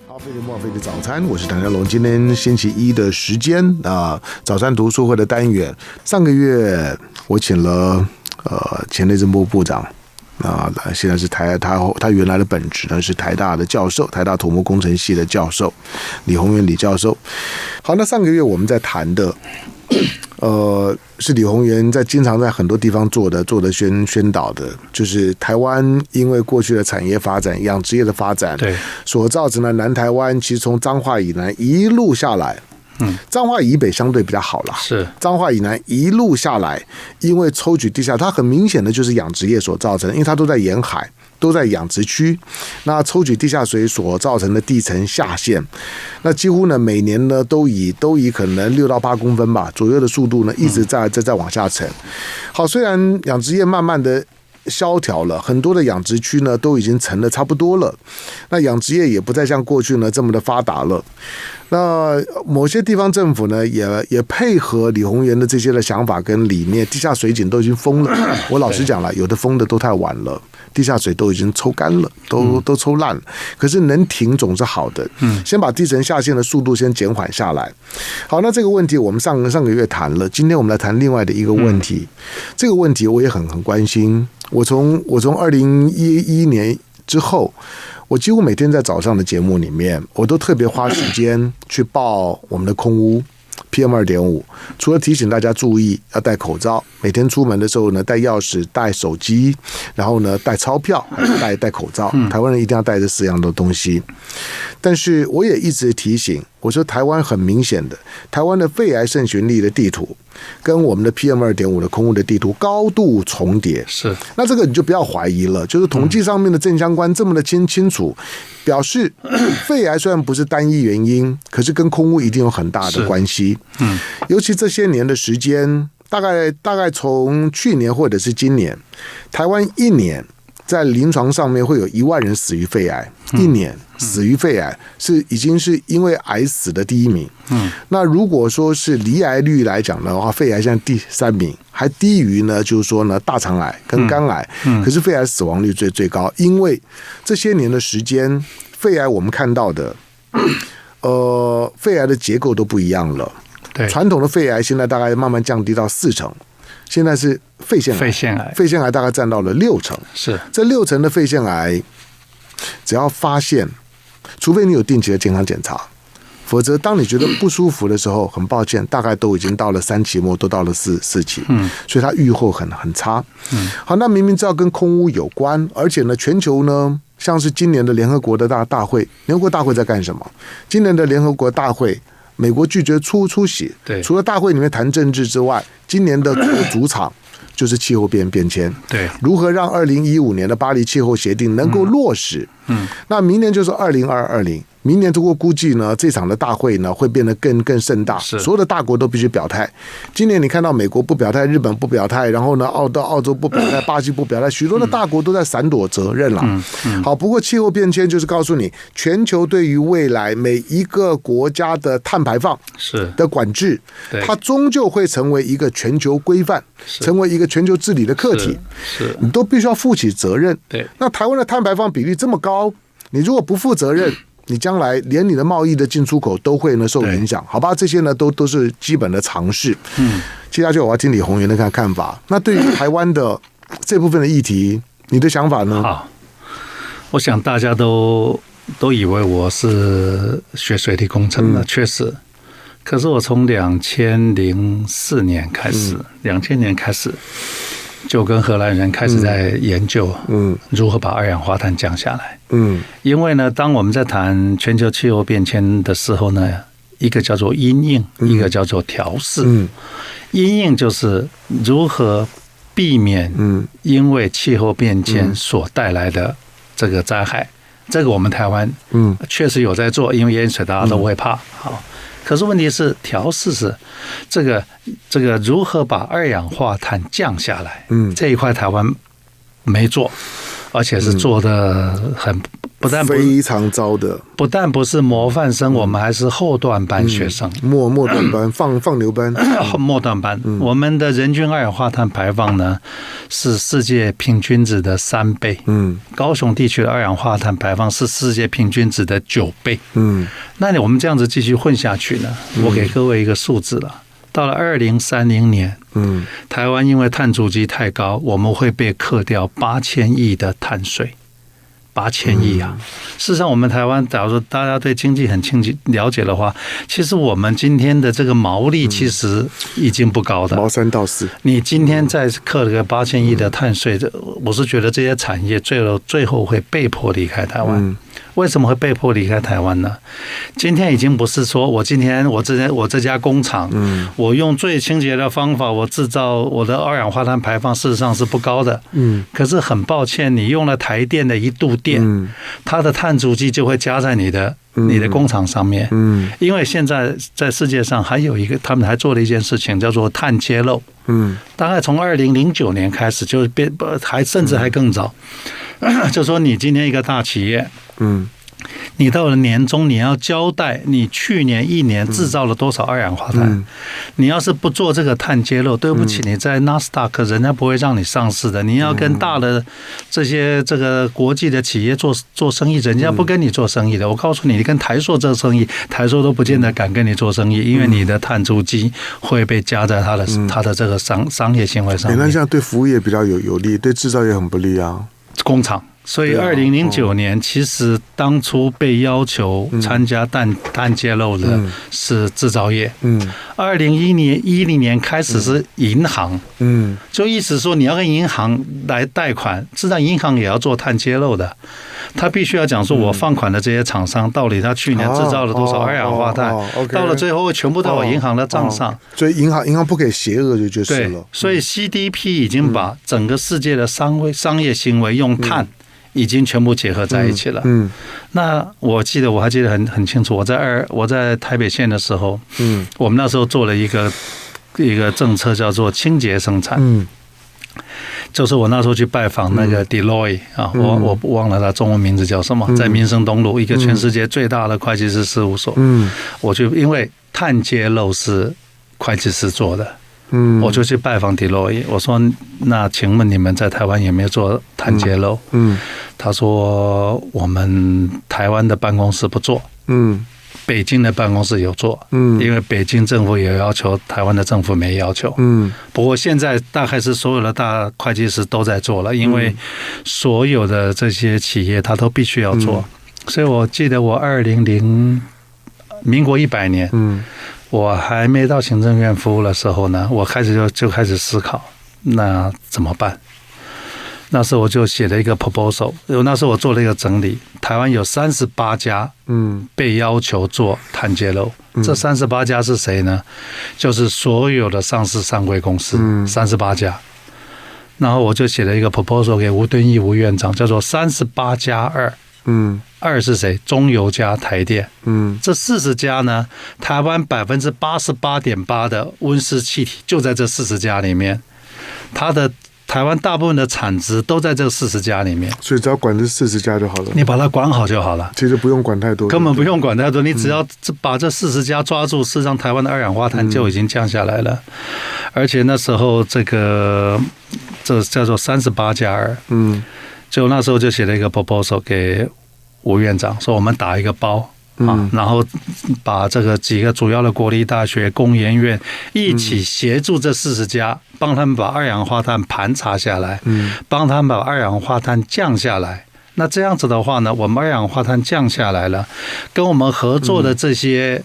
好，飞碟墨菲的早餐，我是谭家龙。今天星期一的时间早餐读书会的单元。上个月我请了前内政部部长现在是他原来的本职呢是台大的教授，台大土木工程系的教授李鸿源李教授。好，那上个月我们在谈的是李鸿源经常在很多地方做的宣导的，就是台湾因为过去的产业发展、养殖业的发展，对，所造成的南台湾其实从彰化以南一路下来，彰化以北相对比较好啦，是彰化以南一路下来，因为抽取地下，它很明显的就是养殖业所造成的，因为它都在沿海。都在养殖区，那抽取地下水所造成的地层下陷，那几乎呢每年呢都以可能6到8公分吧左右的速度呢一直在往下沉。好，虽然养殖业慢慢的萧条了，很多的养殖区呢都已经沉得差不多了，那养殖业也不再像过去呢这么的发达了。那某些地方政府呢也配合李鸿源的这些的想法跟理念，地下水井都已经封了。我老实讲了，有的封的都太晚了，地下水都已经抽干了，都抽烂了。可是能停总是好的，先把地层下陷的速度先减缓下来。好，那这个问题我们上个月谈了，今天我们来谈另外的一个问题。这个问题我也很关心。我从2011年之后，我几乎每天在早上的节目里面，我都特别花时间去报我们的空污 PM2.5， 除了提醒大家注意要戴口罩，每天出门的时候呢带钥匙、带手机，然后呢带钞票，带口罩，台湾人一定要带这4样的东西。但是我也一直提醒，我说台湾很明显的，台湾的肺癌盛行率的地图跟我们的 PM2.5 的空污的地图高度重叠，是，那这个你就不要怀疑了，就是统计上面的正相关这么的清楚，表示肺癌虽然不是单一原因，可是跟空污一定有很大的关系。尤其这些年的时间，大概从去年或者是今年，台湾一年在临床上面会有1万人死于肺癌，一年死于肺癌已经是因为癌死的第1名。那如果说是罹癌率来讲的话，肺癌现在第3名，还低于呢，就是说呢大肠癌跟肝癌。可是肺癌死亡率最高，因为这些年的时间，肺癌我们看到的，肺癌的结构都不一样了。传统的肺癌现在大概慢慢降低到40%。现在是肺腺癌大概占到了60%，是这60%的肺腺癌，只要发现，除非你有定期的健康检查，否则当你觉得不舒服的时候，很抱歉，大概都已经到了3期末，都到了4期，所以它预后很差。好，那明明知道跟空污有关，而且呢，全球呢，像是今年的联合国的大会，联合国大会在干什么？今年的联合国大会，美国拒绝出席，除了大会里面谈政治之外，今年的主场就是气候变迁，对，如何让2015年的巴黎气候协定能够落实？那明年就是2020，明年通过估计呢，这场的大会呢会变得更盛大，所有的大国都必须表态。今年你看到美国不表态，日本不表态，然后呢澳洲不表态，巴西不表态，许多的大国都在闪躲责任了。好，不过气候变迁就是告诉你，全球对于未来每一个国家的碳排放的管制，它终究会成为一个全球规范，成为一个全球治理的课题，你都必须要负起责任。那台湾的碳排放比例这么高，你如果不负责任，你将来连你的贸易的进出口都会呢受影响，好吧？这些呢都是基本的常识。接下去我要听李鸿源的看法。那对于台湾的这部分的议题，你的想法呢？好，我想大家都以为我是学水利工程的，确实。可是我从2004年开始，2000年开始，就跟荷兰人开始在研究，如何把二氧化碳降下来。因为呢，当我们在谈全球气候变迁的时候呢，一个叫做因应，一个叫做调适。因应就是如何避免因为气候变迁所带来的这个灾害。这个我们台湾确实有在做，因为淹水大家都会怕。好。可是问题是，调适是这个如何把二氧化碳降下来，这一块台湾没做。而且是做的很不但非常糟的，不但不是模范生，我们还是后段班学生，末段班、放牛班，末段班。我们的人均二氧化碳排放呢是世界平均值的3倍。高雄地区的二氧化碳排放是世界平均值的9倍。那我们这样子继续混下去呢？我给各位一个数字了。到了2030年，台湾因为碳足迹太高，我们会被课掉8000亿的碳税，8000亿啊！事实上，我们台湾，假如说大家对经济很了解的话，其实我们今天的这个毛利其实已经不高的，毛3到4。你今天再课了个8000亿的碳税，我是觉得这些产业最后会被迫离开台湾。为什么会被迫离开台湾呢？今天已经不是说我这家工厂，我用最清洁的方法，我制造我的二氧化碳排放事实上是不高的，可是很抱歉，你用了台电的1度电，它的碳足迹就会加在你的工厂上面，因为现在在世界上还有一个，他们还做了一件事情叫做碳揭露，大概从2009年开始就甚至还更早，就说你今天一个大企业，你到了年终，你要交代你去年1年制造了多少二氧化碳。你要是不做这个碳揭露，对不起，你在纳斯达克人家不会让你上市的。你要跟大的这个国际的企业做生意，人家不跟你做生意的。我告诉你，你跟台塑做生意，台塑都不见得敢跟你做生意，因为你的碳足迹会被加在他的这个商业行为上面。那这样对服务业比较有利，对制造业很不利啊。工厂。所以2009年，其实当初被要求参加碳揭露的是制造业。2010年开始是银行。就意思说你要跟银行来贷款，实际上银行也要做碳揭露的。他必须要讲说，我放款的这些厂商到底他去年制造了多少二氧化碳，到了最后会全部到我银行的账上。所以银行不可以邪恶就是了。对，所以 CDP 已经把整个世界的商业行为用碳已经全部结合在一起了。那我还记得很清楚，我在台北县的时候，我们那时候做了一个政策叫做清洁生产。就是我那时候去拜访那个 Deloitte 啊，我忘了他中文名字叫什么，在民生东路一个全世界最大的会计师事务所。我就因为碳揭露是会计师做的。我就去拜访 Deloitte， 我说那请问你们在台湾有没有做碳揭露？他说我们台湾的办公室不做，北京的办公室有做，因为北京政府也要求，台湾的政府没要求。不过现在大概是所有的大会计师都在做了，因为所有的这些企业他都必须要做。所以我记得我民国100年，我还没到行政院服务的时候呢，我就开始思考，那怎么办？那时候我就写了一个 proposal， 那时候我做了一个整理，台湾有38家被要求做碳揭露，这38家是谁呢？就是所有的上市上柜公司，38家。然后我就写了一个 proposal 给吴敦义吴院长，叫做38加2。2是谁？中油加台电。这40家呢，台湾88.8%的温室气体就在这40家里面，台湾大部分的产值都在这40家里面，所以只要管这40家就好了。你把它管好就好了，其实不用管太多，根本不用管太多。你只要把这40家抓住，事实上台湾的二氧化碳就已经降下来了。而且那时候这叫做38加2。就那时候就写了一个 proposal 给吴院长，说我们打一个包。然后把这个几个主要的国立大学、工研院一起协助这40家，帮他们把二氧化碳盘查下来，帮他们把二氧化碳降下来。那这样子的话呢，我们二氧化碳降下来了，跟我们合作的这些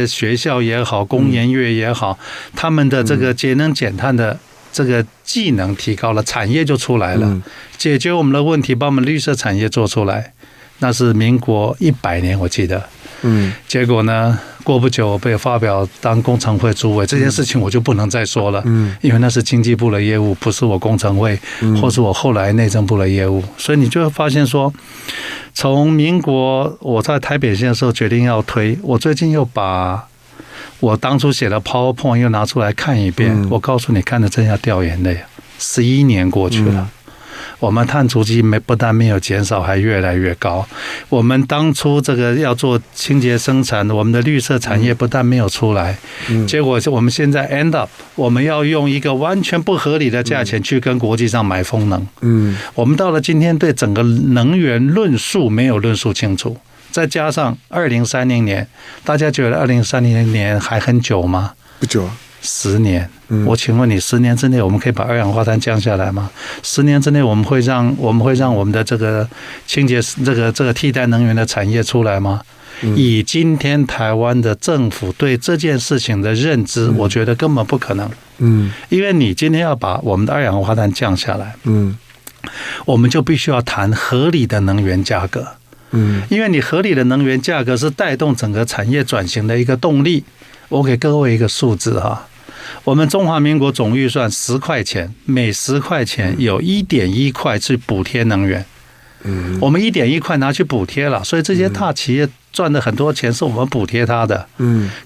学校也好，工研院也好，他们的这个节能减碳的这个技能提高了，产业就出来了，解决我们的问题，把我们绿色产业做出来。那是民国100年，我记得。结果呢，过不久被发表当工程会主委，这件事情我就不能再说了，因为那是经济部的业务，不是我工程会，或是我后来内政部的业务。所以你就会发现说，从民国我在台北县的时候决定要推，我最近又把我当初写的 PowerPoint 又拿出来看一遍，我告诉你，看得真要掉眼泪，11年过去了。我们碳足迹不但没有减少，还越来越高。我们当初这个要做清洁生产，我们的绿色产业不但没有出来，结果我们现在 end up， 我们要用一个完全不合理的价钱去跟国际上买风能。我们到了今天对整个能源论述没有论述清楚，再加上2030年，大家觉得2030年还很久吗？不久啊。10年，我请问你，10年之内我们可以把二氧化碳降下来吗？10年之内我们会让我们的这个清洁这个替代能源的产业出来吗？以今天台湾的政府对这件事情的认知，我觉得根本不可能。因为你今天要把我们的二氧化碳降下来，我们就必须要谈合理的能源价格。因为你合理的能源价格是带动整个产业转型的一个动力。我给各位一个数字哈。我们中华民国总预算10块钱，每10块钱有1.1块去补贴能源。我们1.1块拿去补贴了，所以这些大企业赚的很多钱是我们补贴它的。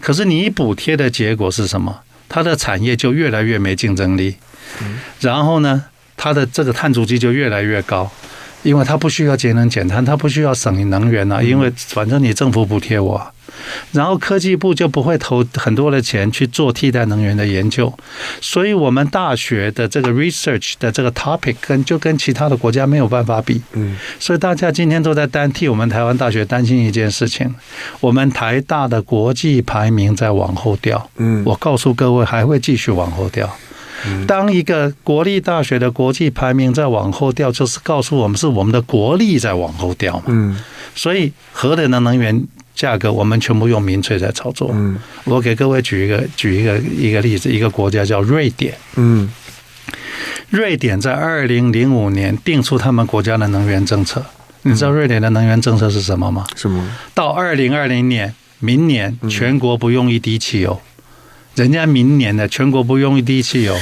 可是你一补贴的结果是什么？它的产业就越来越没竞争力。然后呢，它的这个碳足迹就越来越高，因为它不需要节能减碳，它不需要省能源啊，因为反正你政府补贴我。然后科技部就不会投很多的钱去做替代能源的研究，所以我们大学的这个 research 的这个 topic 就跟其他的国家没有办法比。所以大家今天都在替我们台湾大学担心一件事情，我们台大的国际排名在往后掉。我告诉各位，还会继续往后掉。当一个国立大学的国际排名在往后掉，就是告诉我们是我们的国力在往后掉嘛。所以核能的能源价格我们全部用民粹在操作。我给各位举一个例子，一个国家叫瑞典。瑞典在2005年定出他们国家的能源政策。你知道瑞典的能源政策是什么吗？什么？到2020年，明年全国不用一滴汽油。人家明年的全国不用一滴汽油，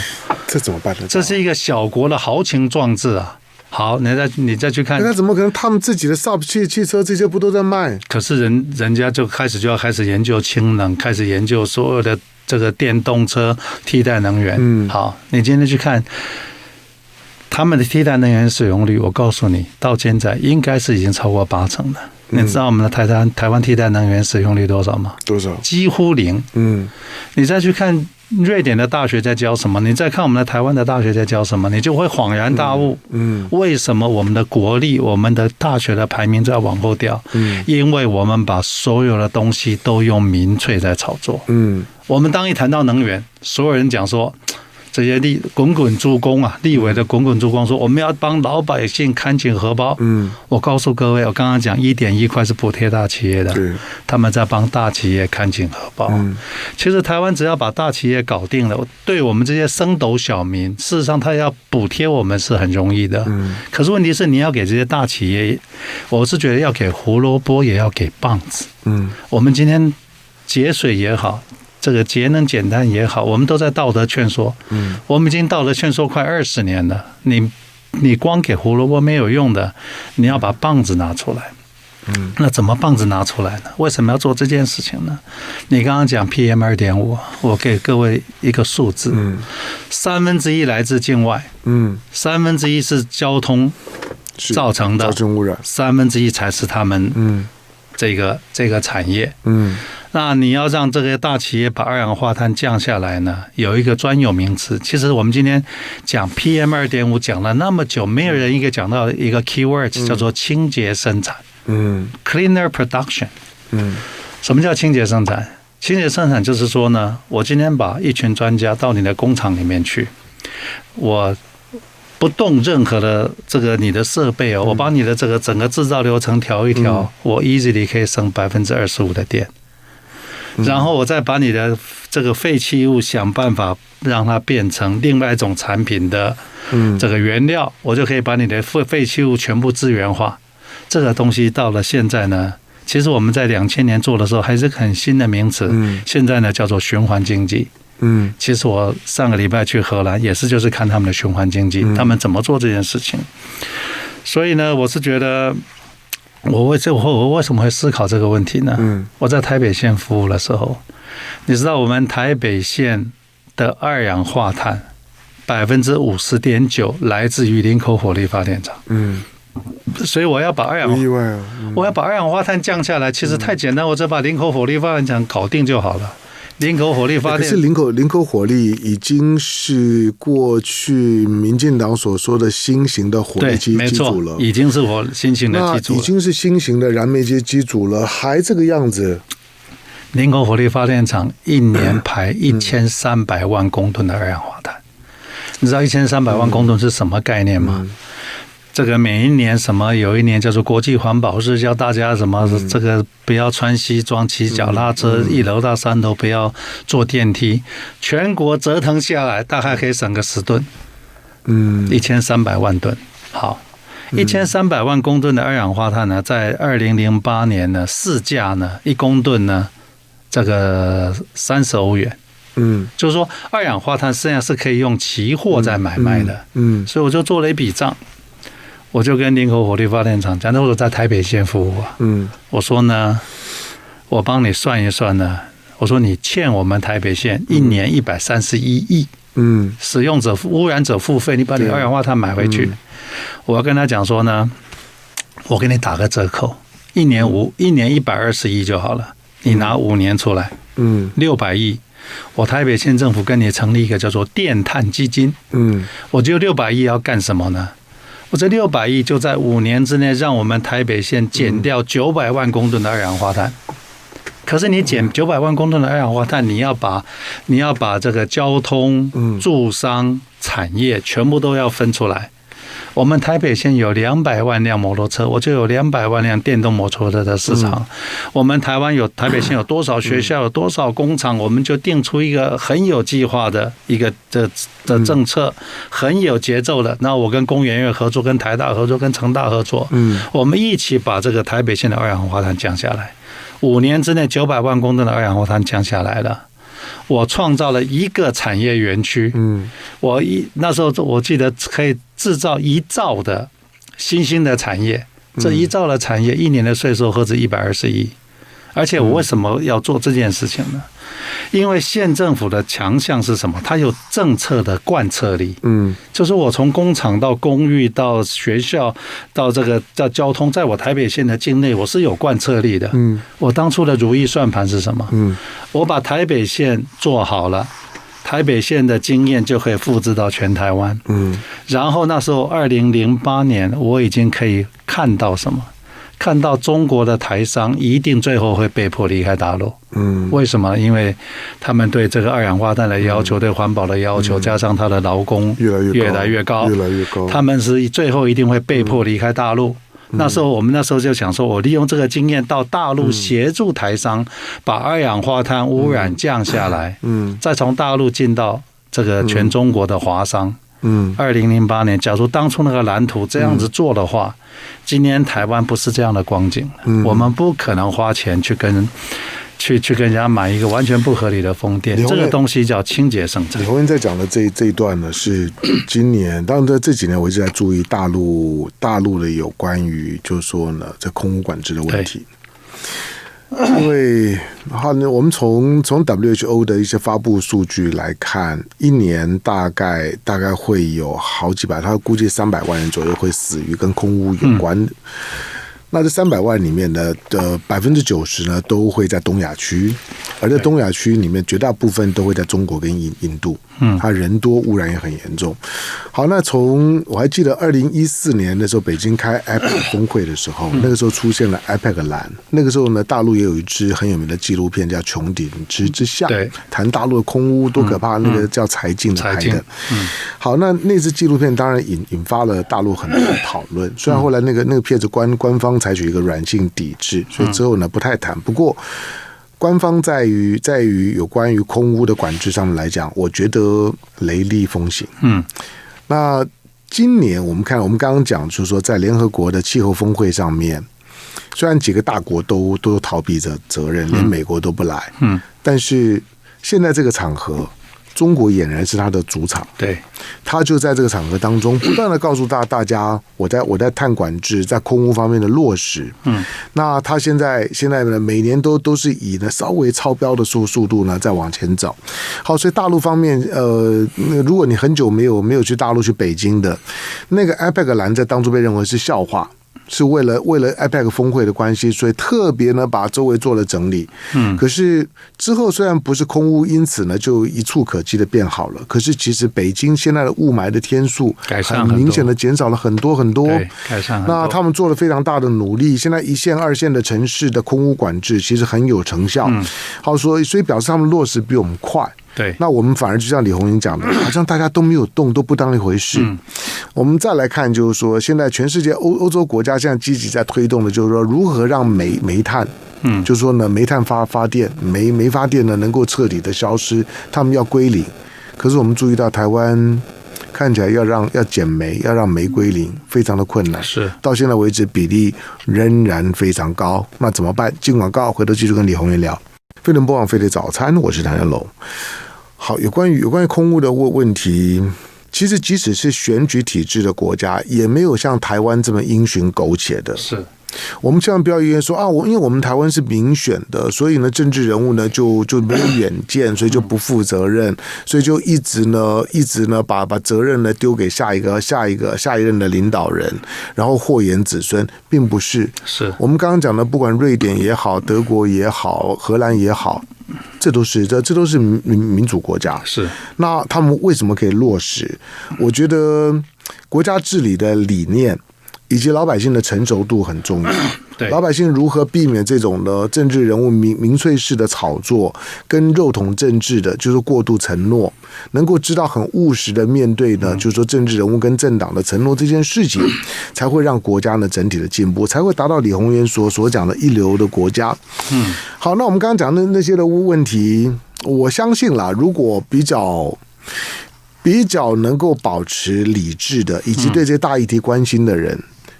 这怎么办呢？这是一个小国的豪情壮志啊！好，你再去看，那怎么可能？他们自己的 Saab 汽车这些不都在卖？可是人家就要开始研究氢能，开始研究所有的这个电动车替代能源。好，你今天去看他们的替代能源使用率，我告诉你，到现在应该是已经超过80%了。你知道我们的台湾替代能源使用率多少吗？多少？几乎0。你再去看瑞典的大学在教什么，你再看我们的台湾的大学在教什么，你就会恍然大悟。为什么我们的国力、我们的大学的排名在往后掉？因为我们把所有的东西都用民粹在炒作。我们当一谈到能源，所有人讲说，这些滚滚诸公啊，立委的滚滚诸公说，我们要帮老百姓看紧荷包。我告诉各位，我刚刚讲1.1块是补贴大企业的，他们在帮大企业看紧荷包。其实台湾只要把大企业搞定了，对我们这些升斗小民，事实上他要补贴我们是很容易的。可是问题是，你要给这些大企业，我是觉得要给胡萝卜，也要给棒子。我们今天节水也好，这个节能减碳也好，我们都在道德劝说。我们已经道德劝说快20年了。你光给胡萝卜没有用的，你要把棒子拿出来。那怎么棒子拿出来呢？为什么要做这件事情呢？你刚刚讲 PM2.5， 我给各位一个数字，1/3来自境外，1/3是交通造成的，造成污染1/3才是他们这个产业。那你要让这个大企业把二氧化碳降下来呢，有一个专有名词。其实我们今天讲 PM2.5 讲了那么久，没有人讲到一个 keyword 叫做清洁生产。Cleaner production。什么叫清洁生产？清洁生产就是说呢，我今天把一群专家到你的工厂里面去，我不动任何的这个你的设备我把你的这个整个制造流程调一调，我 easily 可以省25%的电。然后我再把你的这个废弃物想办法让它变成另外一种产品的这个原料，我就可以把你的废弃物全部资源化。这个东西到了现在呢，其实我们在2000年做的时候还是很新的名词，现在呢叫做循环经济。其实我上个礼拜去荷兰也是就是看他们的循环经济，他们怎么做这件事情。所以呢，我是觉得我为什么会思考这个问题呢？我在台北县服务的时候，你知道我们台北县的二氧化碳50.9%来自于林口火力发电厂。所以我要把二氧化碳降下来，其实太简单，我只把林口火力发电厂搞定就好了。林口火力发电，可是林口火力已经是过去民进党所说的新型的火力机组了，已经是新型的机组了，已经是新型的燃煤机组了，还这个样子。林口火力发电厂一年排1300万公吨的二氧化碳，你知道1300万公吨是什么概念吗？这个每一年有一年叫做国际环保日，叫大家什么这个不要穿西装骑脚踏车，1楼到3楼不要坐电梯，全国折腾下来大概可以省个10吨，1300万吨。好，1300万公吨的二氧化碳呢，在2008年呢市价呢1公吨呢这个30欧元。就是说二氧化碳实际上是可以用期货在买卖的。所以我就做了一笔账。我就跟林口火力发电厂讲，那我在台北县服务啊，我说呢，我帮你算一算呢，我说你欠我们台北县1年131亿，使用者污染者付费，你把你二氧化碳买回去，我要跟他讲说呢，我给你打个折扣，1年120亿就好了，你拿5年出来，600亿。我台北县政府跟你成立一个叫做电碳基金，我就600亿要干什么呢？我这600亿就在5年之内，让我们台北县减掉900万公吨的二氧化碳。可是你减900万公吨的二氧化碳，你要把这个交通、住商、产业全部都要分出来。我们台北县有200万辆摩托车，我就有200万辆电动摩托车的市场。我们台北县有多少学校，有多少工厂，我们就定出一个很有计划的一个的政策，很有节奏的。那我跟工研院合作，跟台大合作，跟成大合作，我们一起把这个台北县的二氧化碳降下来。5年之内900万公吨的二氧化碳降下来了。我创造了一个产业园区，那时候我记得可以制造1兆的新兴的产业，这1兆的产业1年的税收何止120亿，而且我为什么要做这件事情呢？因为县政府的强项是什么？它有政策的贯彻力，就是我从工厂到公寓到学校到这个到交通，在我台北县的境内，我是有贯彻力的。我当初的如意算盘是什么？我把台北县做好了，台北县的经验就可以复制到全台湾。然后那时候2008年，我已经可以看到什么？看到中国的台商一定最后会被迫离开大陆。为什么？因为他们对这个二氧化碳的要求，对环保的要求，加上他的劳工越来越高，他们是最后一定会被迫离开大陆。我们那时候就想说，我利用这个经验到大陆协助台商把二氧化碳污染降下来，再从大陆进到这个全中国的华商。2008年，假如当初那个蓝图这样子做的话，今年台湾不是这样的光景。我们不可能花钱去跟人家买一个完全不合理的风电，这个东西叫清洁生产。李宏源在讲的这一段呢，是今年，当然在这几年我一直在注意大陆的有关于就是说呢，这空污管制的问题。因为我们从 WHO 的一些发布数据来看，一年大概会有好几百，他估计300万人左右会死于跟空污有关的。那这300万里面的90%呢都会在东亚区，而在东亚区里面绝大部分都会在中国跟印度，它人多，污染也很严重。好，那我还记得2014年的时候，北京开 IPEC 峰会的时候，那个时候出现了 IPEC 蓝，那个时候呢，大陆也有一支很有名的纪录片叫《穹顶之下》，谈大陆的空污多可怕，那个叫柴静的拍的。好，那支纪录片当然引发了大陆很多的讨论，虽然后来那个片子官方采取一个软性抵制，所以之后呢不太谈。不过官方在于有关于空污的管制上面来讲，我觉得雷厉风行。那今年我们刚刚讲，就是说在联合国的气候峰会上面，虽然几个大国都逃避着责任，连美国都不来，但是现在这个场合，中国俨然是他的主场。对，他就在这个场合当中不断的告诉大家，我在碳管制在空污方面的落实。那他现在呢，每年都是以呢稍微超标的速度呢在往前走。好，所以大陆方面，如果你很久没有去大陆去北京的，那个 IPEC 栏在当初被认为是笑话。是为了 IPEC 峰会的关系，所以特别呢把周围做了整理。可是之后虽然不是空污，因此呢就一触可及的变好了。可是其实北京现在的雾霾的天数很明显的减少了很多很多。改善很多。那他们做了非常大的努力，现在1线2线的城市的空污管制其实很有成效。好，所以表示他们落实比我们快。对，那我们反而就像李鸿英讲的，好像大家都没有动，都不当一回事。我们再来看，就是说，现在全世界欧洲国家现在积极在推动的，就是说如何让煤炭，就是说呢，煤炭发电，煤发电呢能够彻底的消失，他们要归零。可是我们注意到台湾看起来要减煤，要让煤归零，非常的困难。是，到现在为止比例仍然非常高。那怎么办？进广告，回头继续跟李鸿英聊。飞轮播网飞碟早餐，我是谭家龙。好，有关于空污的问题，其实即使是选举体制的国家，也没有像台湾这么因循苟且的。是，我们千万不要因为说啊，因为我们台湾是民选的，所以呢，政治人物呢就没有远见，所以就不负责任，所以就一直呢把责任呢丢给下一任的领导人，然后祸延子孙，并不是。是我们刚刚讲的，不管瑞典也好，德国也好，荷兰也好。这都是民主国家。是，那他们为什么可以落实？我觉得国家治理的理念以及老百姓的成熟度很重要。对，老百姓如何避免这种的政治人物民粹式的炒作，跟肉统政治的，就是过度承诺，能够知道很务实的面对呢，就是说政治人物跟政党的承诺这件事情，才会让国家呢整体的进步，才会达到李鸿源所讲的一流的国家。好，那我们刚刚讲的那些的问题，我相信啦，如果比较能够保持理智的，以及对这些大议题关心的人，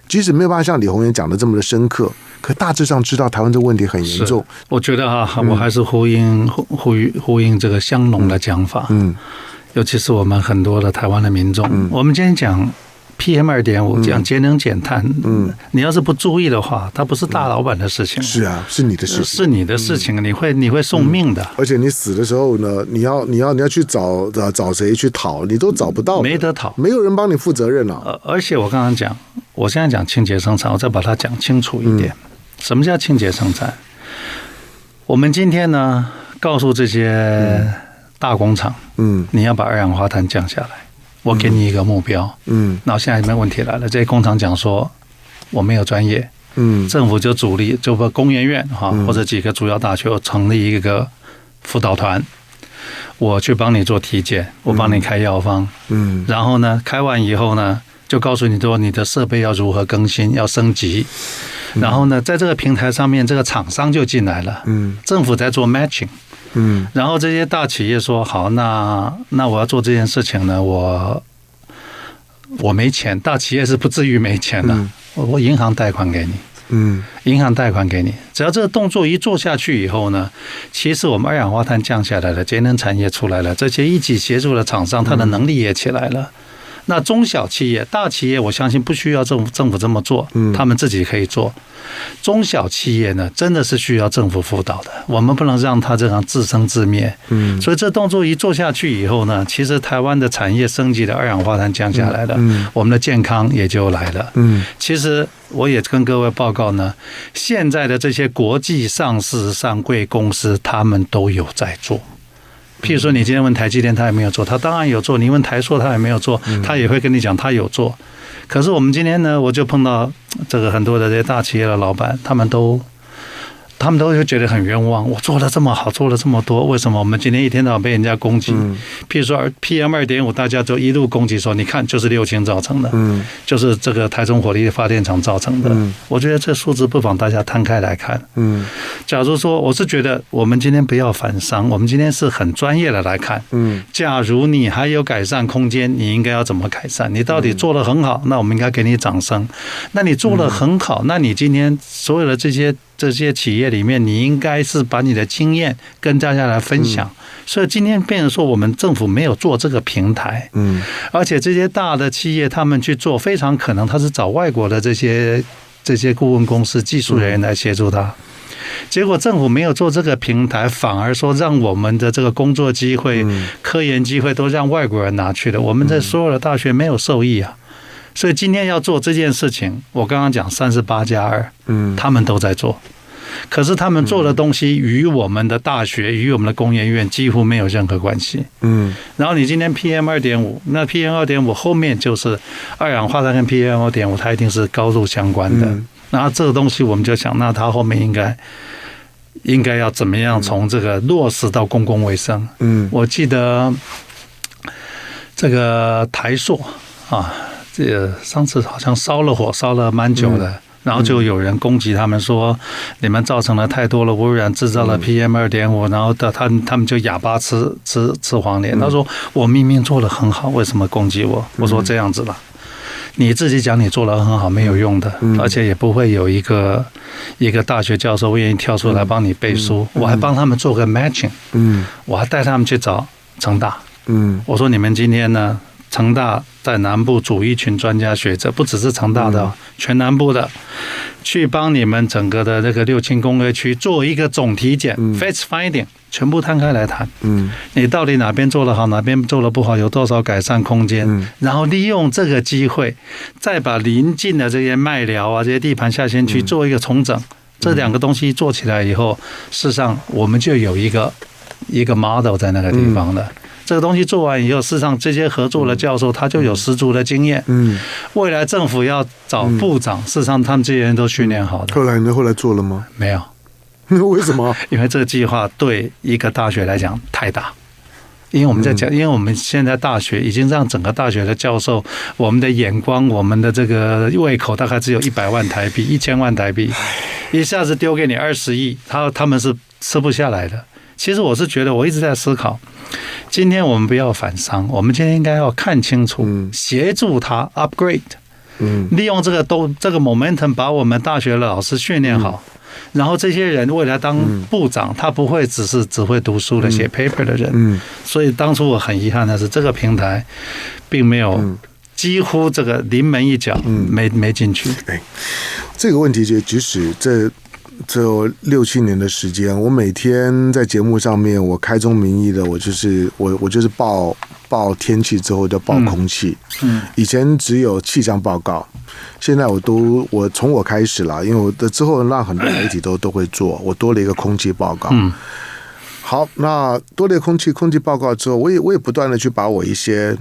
即使没有办法像李鸿源讲的这么的深刻，可大致上知道台湾这个问题很严重。我觉得我还是呼应这个香农的讲法。尤其是我们很多的台湾的民众，我们今天讲PM2.5，讲节能减碳，你要是不注意的话，它不是大老板的事情。是啊，是你的事情，是你的事情，你会送命的。而且你死的时候呢，你要去找谁去讨，你都找不到，没得讨，没有人帮你负责任啊。而且我刚刚讲，我现在讲清洁生产，我再把它讲清楚一点。什么叫清洁生产？我们今天呢，告诉这些大工厂，你要把二氧化碳降下来。我给你一个目标，然后现在没问题来了。这些工厂讲说我没有专业，政府就主力就把工研院或者几个主要大学成立一个辅导团，我去帮你做体检，我帮你开药方，然后呢开完以后呢，就告诉你说你的设备要如何更新，要升级，然后呢在这个平台上面，这个厂商就进来了，政府在做 matching。然后这些大企业说好，那我要做这件事情呢，我没钱，大企业是不至于没钱的，我银行贷款给你，银行贷款给你，只要这个动作一做下去以后呢，其实我们二氧化碳降下来了，节能产业出来了，这些一起协助的厂商，他的能力也起来了。那中小企业、大企业，我相信不需要政府这么做，他们自己可以做。中小企业呢，真的是需要政府辅导的，我们不能让它这样自生自灭。所以这动作一做下去以后呢，其实台湾的产业升级的二氧化碳降下来了，我们的健康也就来了。其实我也跟各位报告呢，现在的这些国际上市上柜公司，他们都有在做。譬如说，你今天问台积电，他也没有做，他当然有做；你问台塑，他也没有做，他也会跟你讲他有做。可是我们今天呢，我就碰到这个很多的这些大企业的老板，他们都会觉得很冤枉。我做的这么好，做了这么多，为什么我们今天一天到晚被人家攻击？譬如说 PM2.5， 大家就一路攻击说，你看就是六轻造成的，就是这个台中火力发电厂造成的。我觉得这数字不妨大家摊开来看。假如说，我是觉得我们今天不要反商，我们今天是很专业的来看。假如你还有改善空间，你应该要怎么改善？你到底做得很好，那我们应该给你掌声。那你做得很好，那你今天所有的这些这些企业里面，你应该是把你的经验跟大家来分享。所以今天变成说，我们政府没有做这个平台，而且这些大的企业他们去做，非常可能他是找外国的这些顾问公司、技术人员来协助他。结果政府没有做这个平台，反而说让我们的这个工作机会、科研机会都让外国人拿去了，我们在所有的大学没有受益啊。所以今天要做这件事情，我刚刚讲38+2，他们都在做。可是他们做的东西与我们的大学、与我们的工研院几乎没有任何关系。然后你今天 PM2.5， 那 PM2.5 后面就是二氧化碳跟 PM2.5， 它一定是高度相关的。然后这个东西我们就想，那它后面应该要怎么样从这个落实到公共卫生？我记得这个台塑啊，这个上次好像烧了火，烧了蛮久的。然后就有人攻击他们说，你们造成了太多的污染，制造了 PM2.5， 然后他们就哑巴吃黄连。他说我明明做得很好，为什么攻击我？我说这样子吧，你自己讲你做得很好没有用的，而且也不会有一个大学教授愿意跳出来帮你背书。我还帮他们做个 matching， 我还带他们去找成大，我说你们今天呢？成大在南部组一群专家学者，不只是成大的，全南部的，去帮你们整个的这个6轻工业区做一个总体检 ，face finding， 全部摊开来谈。你到底哪边做得好，哪边做得不好，有多少改善空间？然后利用这个机会，再把邻近的这些麦寮啊、这些地盘下先去做一个重整。这两个东西做起来以后，事实上我们就有一个 model 在那个地方了。这个东西做完以后，事实上这些合作的教授他就有十足的经验。未来政府要找部长，事实上他们这些人都训练好的。后来做了吗？没有。为什么？因为这个计划对一个大学来讲太大。因为我们在讲，因为我们现在大学已经让整个大学的教授，我们的眼光、我们的这个胃口大概只有100万台币、1000万台币，一下子丢给你20亿，他们是吃不下来的。其实我是觉得，我一直在思考，今天我们不要反商，我们今天应该要看清楚，协助他 upgrade，利用这个 momentum 把我们大学的老师训练好，然后这些人未来当部长，他不会只是只会读书的写 paper 的人。所以当初我很遗憾的是，这个平台并没有几乎这个临门一脚没进去。这个问题就即使这6、7年的时间，我每天在节目上面，我开宗明义的，我就是报天气之后就报空气。以前只有气象报告，现在我从我开始了，因为我的之后让很多媒体都会做，我多了一个空气报告。好，那多了空气报告之后，我也不断的去把一些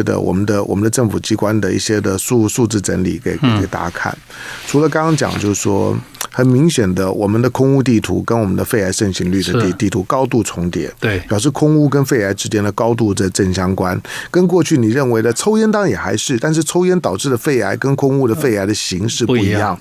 的我们的政府机关的一些的数字整理给大家看。除了刚刚讲，就是说很明显的，我们的空污地图跟我们的肺癌盛行率的地图高度重叠，对，表示空污跟肺癌之间的高度的正相关。跟过去你认为的抽烟当然也还是，但是抽烟导致的肺癌跟空污的肺癌的形式不一样。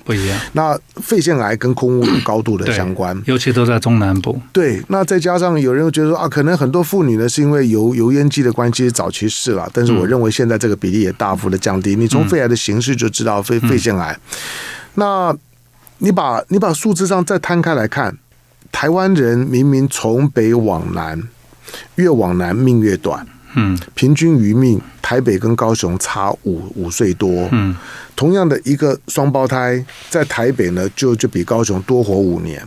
那肺腺癌跟空污有高度的相关，尤其都在中南部。对，那再加上有人觉得说可能很多妇女呢是因为油烟机的关系，早期是了，但是我认为现在这个比例也大幅的降低。你从肺癌的形式就知道肺腺癌。那你把数字上再摊开来看，台湾人明明从北往南，越往南命越短。平均余命台北跟高雄差5岁多。同样的一个双胞胎，在台北呢就比高雄多活5年。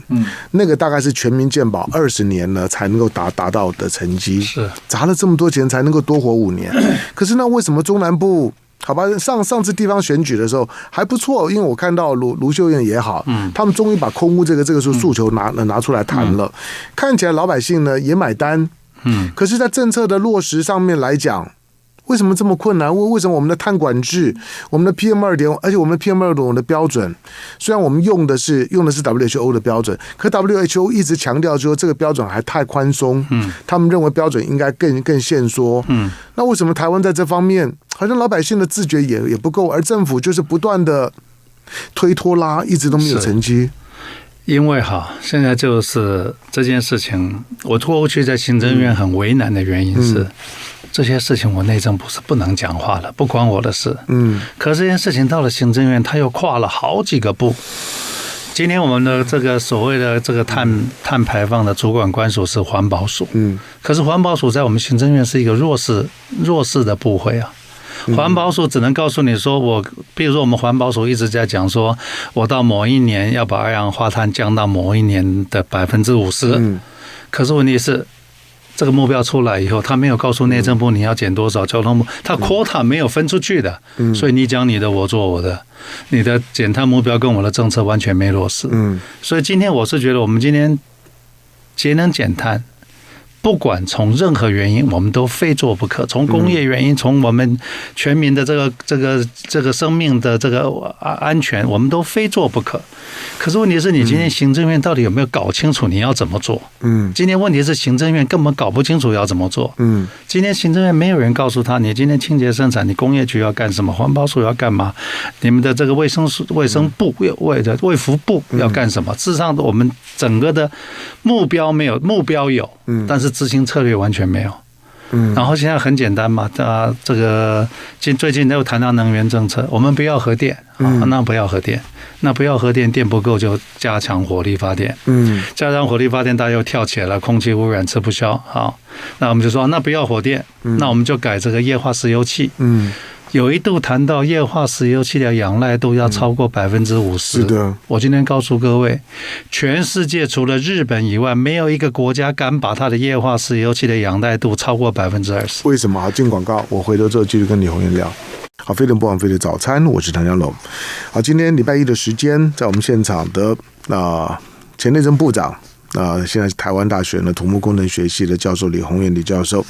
那个大概是全民健保20年呢才能够达到的成绩。是砸了这么多钱才能够多活5年。可是那为什么中南部？好吧，上次地方选举的时候还不错，因为我看到卢秀燕也好，他们终于把空污这个诉求拿出来谈了，看起来老百姓呢也买单。可是，在政策的落实上面来讲，为什么这么困难？为什么我们的碳管制、我们的 PM2.5， 而且我们的 PM2.5 的标准，虽然我们用的是 WHO 的标准，可 WHO 一直强调说这个标准还太宽松。他们认为标准应该更限缩。那为什么台湾在这方面好像老百姓的自觉也不够，而政府就是不断的推拖拉，一直都没有成绩？因为现在就是这件事情，我过去在行政院很为难的原因是，这些事情我内政部是不能讲话的，不关我的事。可是这件事情到了行政院，他又跨了好几个步。今天我们的这个所谓的这个碳排放的主管官署是环保署，可是环保署在我们行政院是一个弱势的部会啊。环保署只能告诉你说，比如说我们环保署一直在讲说，我到某一年要把二氧化碳降到某一年的50%，可是问题是，这个目标出来以后，他没有告诉内政部你要减多少，交通部他 quota 没有分出去的，所以你讲你的，我做我的，你的减碳目标跟我的政策完全没落实。所以今天我是觉得，我们今天节能减碳，不管从任何原因，我们都非做不可。从工业原因，从我们全民的这个生命的这个安全，我们都非做不可。可是问题是你今天行政院到底有没有搞清楚你要怎么做？今天问题是行政院根本搞不清楚要怎么做。今天行政院没有人告诉他，你今天清洁生产，你工业局要干什么，环保署要干嘛，你们的这个卫生部、卫福部要干什么？事实上，我们整个的目标没有，目标有，但是执行策略完全没有。然后现在很简单嘛，这个最近又谈到能源政策，我们不要核电，那不要核电，那不要核电，电不够就加强火力发电，加强火力发电，大家又跳起来了，空气污染吃不消，好，那我们就说那不要火电，那我们就改这个液化石油气，有一度谈到液化石油气的仰赖度要超过50%。是的，我今天告诉各位，全世界除了日本以外，没有一个国家敢把它的液化石油气的仰赖度超过20%。为什么？好，进广告，我回头之后继续跟李宏源聊。好，飞轮不枉费的早餐，我是唐湘龙。好，今天礼拜一的时间，在我们现场的前内政部长现在是台湾大学土木工程学系的教授李宏源李教授。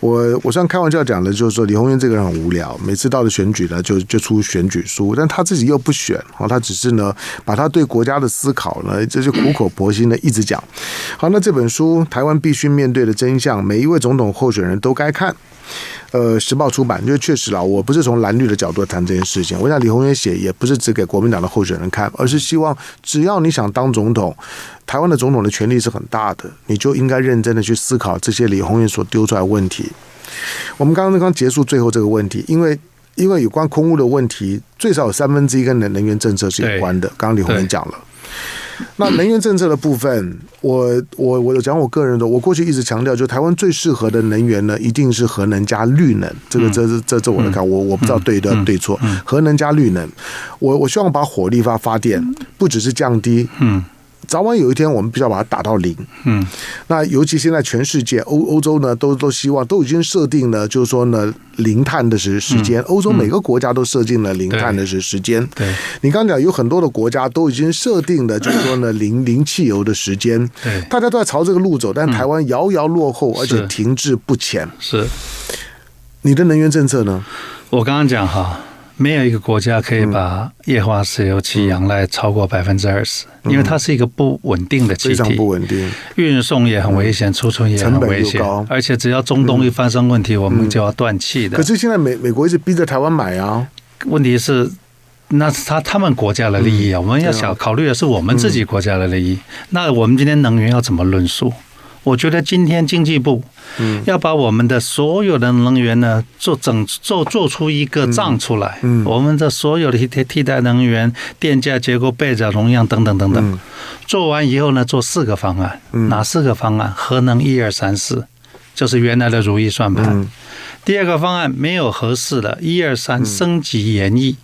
我虽然开玩笑讲的，就是说李宏源这个人很无聊，每次到了选举呢，就出选举书，但他自己又不选，他只是呢把他对国家的思考呢，这就苦口婆心的一直讲。好，那这本书《台湾必须面对的真相》，每一位总统候选人都该看。时报出版，就确实啦，我不是从蓝绿的角度谈这件事情。我想李宏源写也不是只给国民党的候选人看，而是希望只要你想当总统，台湾的总统的权力是很大的，你就应该认真的去思考这些李宏源所丢出来的问题。我们刚结束最后这个问题，因为有关空污的问题，最少有1/3跟能源政策是有关的。刚刚李宏源讲了。那能源政策的部分，我有讲我个人的，我过去一直强调，就台湾最适合的能源呢，一定是核能加绿能。这我的看，我不知道对错。核能加绿能，我希望把火力发电，不只是降低，早晚有一天我们必须要把它打到0。那尤其现在全世界欧洲呢都希望都已经设定了，就是说呢零碳的时间，欧洲每个国家都设定了零碳的时间。对，你刚讲有很多的国家都已经设定了，就是说呢零汽油的时间。对，大家都在朝这个路走，但台湾遥遥落后，而且停滞不前。是，你的能源政策呢？我刚刚讲哈。没有一个国家可以把液化石油气仰赖超过20%，因为它是一个不稳定的气体，非常不稳定，运送也很危险，储存也很危险，而且只要中东一发生问题，我们就要断气的。可是现在美国一直逼着台湾买啊，问题是那是他们国家的利益啊，我们要考虑的是我们自己国家的利益。那我们今天能源要怎么论述？我觉得今天经济部要把我们的所有的能源呢做出一个账出来，我们的所有的替代能源、电价结构、备载容量等等等等，做完以后呢，做4个方案，哪4个方案？核能1、2、3、4，就是原来的如意算盘。第2个方案没有核四的1、2、3升级延役。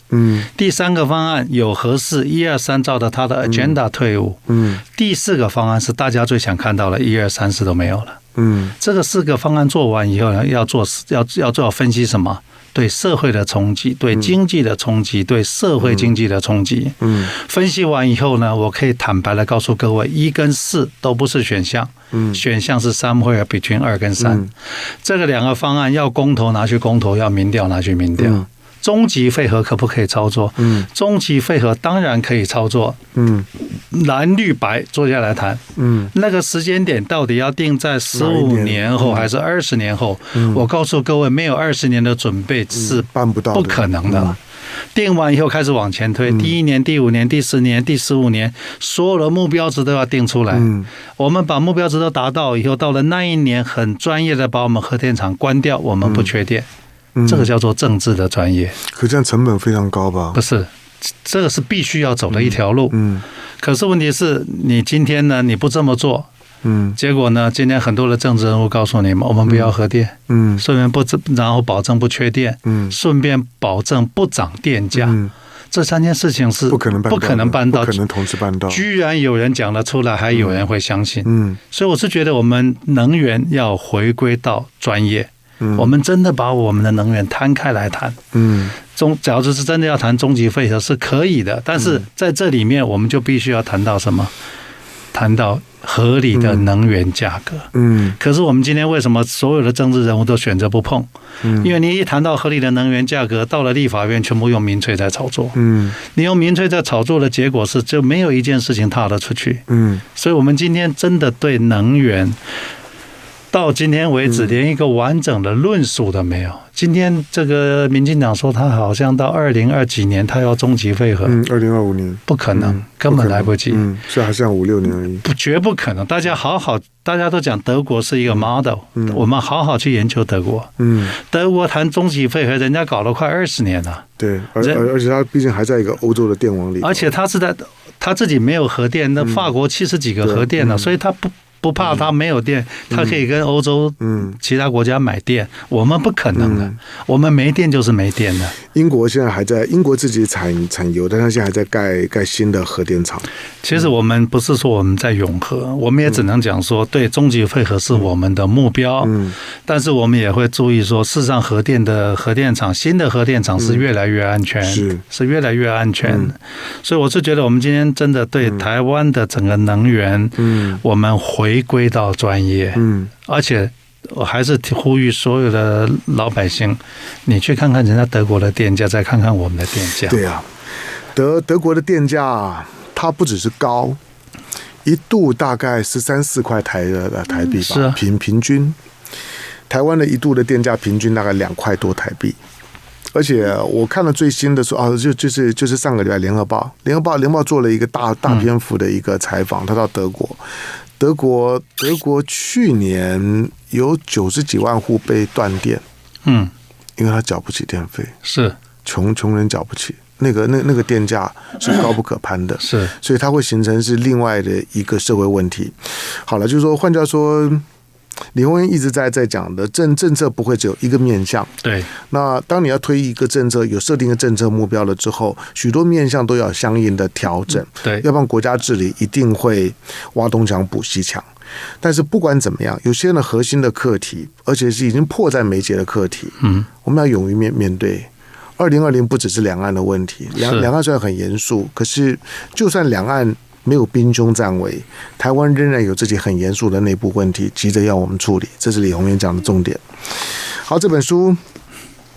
第3个方案有核四1、2、3照着他的 agenda 退伍。第4个方案是大家最想看到的1、2、3、4都没有了。这个4个方案做完以后呢，要做分析什么？对社会的冲击，对经济的冲击，对社会经济的冲击。分析完以后呢，我可以坦白的告诉各位，1跟4都不是选项，选项是 somewhere between 2跟3。这个2个方案要公投拿去公投，要民调拿去民调。中级废核可不可以操作？中级废核当然可以操作。蓝绿白坐下来谈。那个时间点到底要定在15年后还是20年后？我告诉各位，没有20年的准备是办不到的，不可能的。定完以后开始往前推，第1年、第5年、第10年、第15年，所有的目标值都要定出来。我们把目标值都达到以后，到了那一年，很专业的把我们核电厂关掉，我们不缺电。这个叫做政治的专业。可这样成本非常高吧？不是，这个是必须要走的一条路。可是问题是你今天呢，你不这么做，结果呢，今天很多的政治人物告诉你们，我们不要核电，顺便然后保证不缺电，顺便保证不涨电价。这3件事情是不可能办到，不可能同时办到。居然有人讲得出来，还有人会相信。所以我是觉得我们能源要回归到专业。我们真的把我们的能源摊开来谈。假如是真的要谈终极废核是可以的，但是在这里面我们就必须要谈到什么？谈到合理的能源价格。可是我们今天为什么所有的政治人物都选择不碰？因为你一谈到合理的能源价格，到了立法院全部用民粹在炒作。你用民粹在炒作的结果是，就没有一件事情踏得出去。所以我们今天真的对能源到今天为止连一个完整的论述都没有。今天这个民进党说他好像到2020几年他要终极废核，2025年不可能，根本来不及，所以还剩5-6年而已，绝不可能。大家都讲德国是一个 model，我们好好去研究德国。德国谈终极废核，人家搞了快20年了。对，而且他毕竟还在一个欧洲的电网里，而且他自己没有核电，那法国70几个核电了，所以他不怕他没有电，他可以跟欧洲其他国家买电。我们不可能的，我们没电就是没电的。英国现在还在，英国自己产油，但他现在还在盖新的核电厂。其实我们不是说我们在永和，我们也只能讲说，对，终极废核是我们的目标。但是我们也会注意说，事实上新的核电厂是越来越安全，是越来越安全。所以我是觉得我们今天真的对台湾的整个能源，我们回归到专业，而且我还是呼吁所有的老百姓，你去看看人家德国的电价，再看看我们的电价。对啊，德国的电价它不只是高，一度大概13-14块台币吧，是啊，平均。台湾的一度的电价平均大概2块多台币。而且我看了最新的说就是上个礼拜联合报做了一个大篇幅的一个采访，他到德国去年有90几万户被断电，因为他缴不起电费，是穷人缴不起，那个电价是高不可攀的，是，所以它会形成是另外的一个社会问题。好了，就是说换句话说，李鸿源一直在讲的政策不会只有一个面向，对。那当你要推一个政策，有设定的政策目标了之后，许多面向都要相应的调整，对，要不然国家治理一定会挖东墙补西墙。但是不管怎么样，有些人核心的课题，而且是已经迫在眉睫的课题，我们要勇于面对。2020不只是两岸的问题，两岸虽然很严肃，可是就算两岸没有兵凶战危，台湾仍然有自己很严肃的内部问题，急着要我们处理，这是李鸿源讲的重点。好，这本书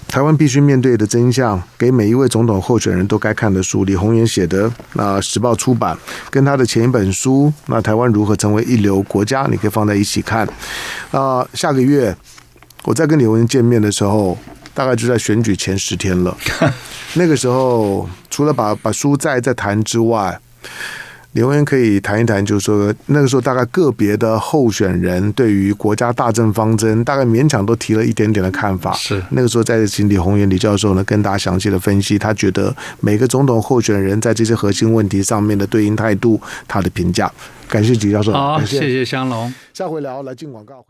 台湾必须面对的真相，给每一位总统候选人都该看的书，李鸿源写的，时报出版，跟他的前一本书，台湾如何成为一流国家，你可以放在一起看。下个月我在跟李鸿源见面的时候，大概就在选举前10天了。那个时候除了把书再谈之外，李鸿源可以谈一谈，就是说那个时候大概个别的候选人对于国家大政方针大概勉强都提了一点点的看法。是那个时候再请李鸿源李教授呢跟大家详细的分析，他觉得每个总统候选人在这些核心问题上面的对应态度，他的评价。感谢李教授，好，谢谢香龙。下回聊来进广告。